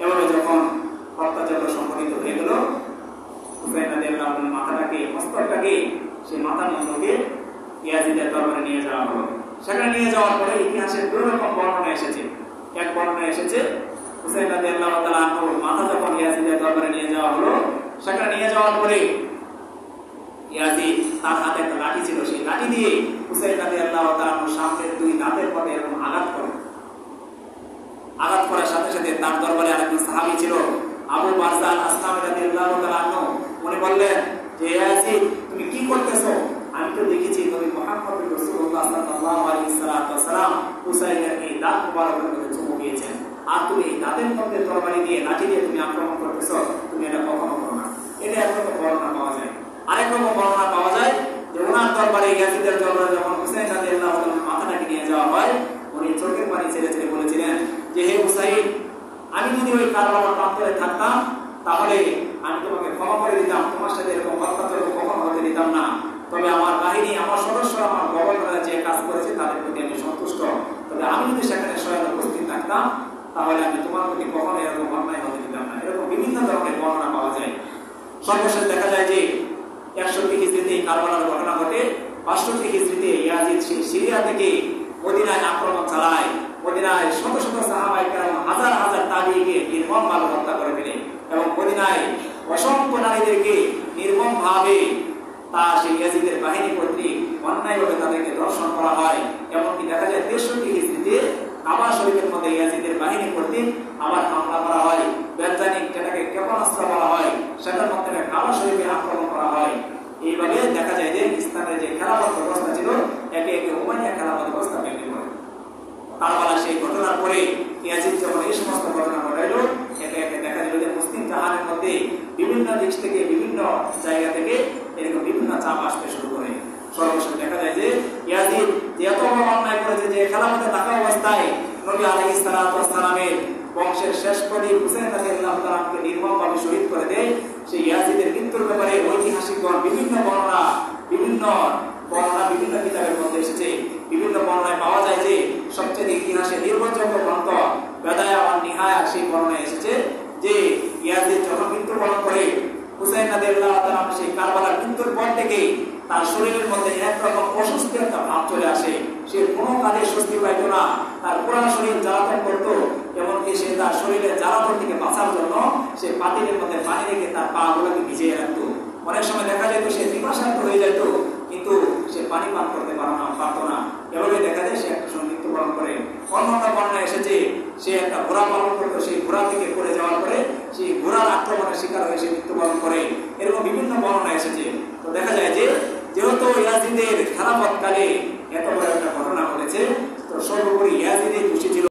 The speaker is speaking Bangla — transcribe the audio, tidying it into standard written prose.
এভাবে যখন হত্যাযজ্ঞ সংঘটিত হয়ে গেল, হুসাইন রাদিয়াল্লাহু আনহু মাথাটাকে, মস্তকটাকে, সেই মাথার মস্তকে ইয়াজিদের দরবারে নিয়ে যাওয়া হলো। সেখানে নিয়ে যাওয়ার পরে ইতিহাসের দুই রকম বর্ণনা এসেছে। এক বর্ণনা এসেছে হুসাইন রাদিয়াল্লাহু তাআলা আনহুর মাথা যখন ইয়াজিদের দরবারে নিয়ে যাওয়া হলো, সেখানে নিয়ে যাওয়ার পরে ইয়াজিদ তার হাতে একটা লাঠি ছিল, সেই লাঠি দিয়ে হুসাইন রাদিয়াল্লাহু তাআলা আনহুর সামনের দুই দাঁতের পথে এরকম আঘাত করে। আঘাত করার সাথে সাথে তার দরবারে আরেকজন সাহাবী ছিল, আবু বারজা আল-আসলামী রাদিয়াল্লাহু তাআলা আনহু। উনি বললেন যে ইয়াজিদ, তুমি কি করতেছো? আমি তো দেখেছি নবী মুহাম্মদ রাসূলুল্লাহ সাল্লাল্লাহু আলাইহি ওয়াসাল্লাম হুসাইনের এই দাঁত মুবারকের মধ্যে চুমু দিয়েছেন, আর তুমি এই দাঁতের মধ্যে তরবারি দিয়ে, লাঠি দিয়ে তুমি আক্রমণ করতেছো, তুমি এটা কখনো করো না। এটা একটা বর্ণনা পাওয়া যায়। আরেক রকম বর্ণনা পাওয়া যায় যে ওনার দরবারে, ইয়াজিদের দরবারে যখন হুসাইন রাদিয়াল্লাহু তাআলার মাথাটাকে নিয়ে যাওয়া হয়, উনি চোখের পানি ছেড়ে ছেড়ে বলেছিলেন যে হে হুসাইন, আমি যদি ওই কারবালার প্রান্তরে থাকতাম তাহলে আমি তোমাকে ক্ষমা করে দিতাম, তোমার সাথে এরকম হত্যাযজ্ঞ কখনো হতে দিতাম না। তবে আমার বাহিনী, আমার সদস্যরা, আমার গভর্নররা যে কাজ করেছে তাদের প্রতি আমি সন্তুষ্ট। তবে আমি যদি সেখানে স্বয়ং উপস্থিত থাকতাম তাহলে আমি তোমার প্রতি কখনো এরকম অন্যায় হতে দিতাম না। এরকম বিভিন্ন ধরনের বর্ণনা পাওয়া যায়। সর্বশেষ দেখা যায় যে 61 হিজরিতে কারবালার ঘটনা ঘটে। 65 হিজরিতে ইয়াজিদ সিরিয়া থেকে মদিনায় আক্রমণ চালায়। মদিনায় শত শত সাহাবায়ে কেরাম, হাজার হাজার তাবিঈকে নির্মমভাবে হত্যা করে ফেলে এবং মদিনায় অসংখ্য নারীদেরকে নির্মমভাবে তার সেই ইয়াজিদের বাহিনী কর্তৃক অন্যায়ভাবে তাদেরকে ধর্ষণ করা হয়। এমনকি দেখা যায় 63 হিজরিতে কাবা শরীফের মধ্যে ইয়াজিদের বাহিনী কর্তৃক আবার হামলা করা হয়। বেলজানিক, যেটাকে ক্ষেপণাস্ত্র বলা হয়, সেটার মাধ্যমে কাবা শরীফে আক্রমণ করা হয়। এইভাবে দেখা যায় যে ইসলামের যে খেলাফত ব্যবস্থা ছিল, একে একে উমাইয়া খেলাফত ব্যবস্থা ভেঙে পড়ে। কারবালার সেই ঘটনার পরে ইয়াজিদ যখন এই সমস্ত ঘটনা ঘটাইল, একে একে দেখা গেল যে মুসলিম জাহানের মধ্যে বিভিন্ন দিক থেকে, বিভিন্ন জায়গা থেকে এরকম বিভিন্ন চাপ আসতে শুরু করে। সর্বশেষ দেখা যায় যে ইয়াজিদ যে এত বড় অন্যায় করেছে যে খেলাফতে থাকা অবস্থায় নবী আলাইহিস সালাতু ওয়াস সালামের বংশের শেষ প্রদীপ হুসাইন রাদিয়াল্লাহু তাআলা আনহুকে নির্মমভাবে শহীদ করে দেয়। সেই ইয়াজিদের মৃত্যুর ব্যাপারে ঐতিহাসিকগণ বিভিন্ন বর্ণনা, বিভিন্ন কিতাবের মধ্যে এসেছে। বিভিন্ন বর্ণনায় পাওয়া যায় যে সবচেয়ে ইতিহাসে নির্ভরযোগ্য গ্রন্থ বেদায়া ওয়ান নিহায়া, সেই বর্ণনায় এসেছে যে ইয়াজিদ যখন মৃত্যুবরণ করে, হুসাইন রাদিয়াল্লাহু তাআলা সেই কারবালার মৃত্যুর পর থেকে তার শরীরের মধ্যে একরকম অস্বস্তি একটা ভাব চলে আসে। সে কোনো কাজে স্বস্তি পাইত না, তার পুরা শরীর জ্বালাতন করত। এমনকি সে তার শরীরের জ্বালাতন থেকে বাঁচার জন্য সে পাতিলের মধ্যে পানি রেখে তার পা গুলোকে ভিজিয়ে রাখতো। অনেক সময় দেখা যেত সে পিপাসার্ত হয়ে যেত, কিন্তু সে পানি পান করতে পারত না। এভাবে দেখা যায় সে একটা সময় মৃত্যুবরণ করে। অন্যান্য বর্ণনায় এসেছে সে একটা ঘোড়া পালন করতো, সেই ঘোড়া থেকে পড়ে যাওয়ার পরে সেই ঘোড়ার আক্রমণের শিকার হয়ে সে মৃত্যুবরণ করে। এরকম বিভিন্ন বর্ণনা এসেছে। তো দেখা যায় যে যেহেতু ইয়াজিদের খেলাফতকালে এত বড় একটা ঘটনা ঘটেছে, তো সর্বোপরি ইয়াজিদের দোষী ছিল।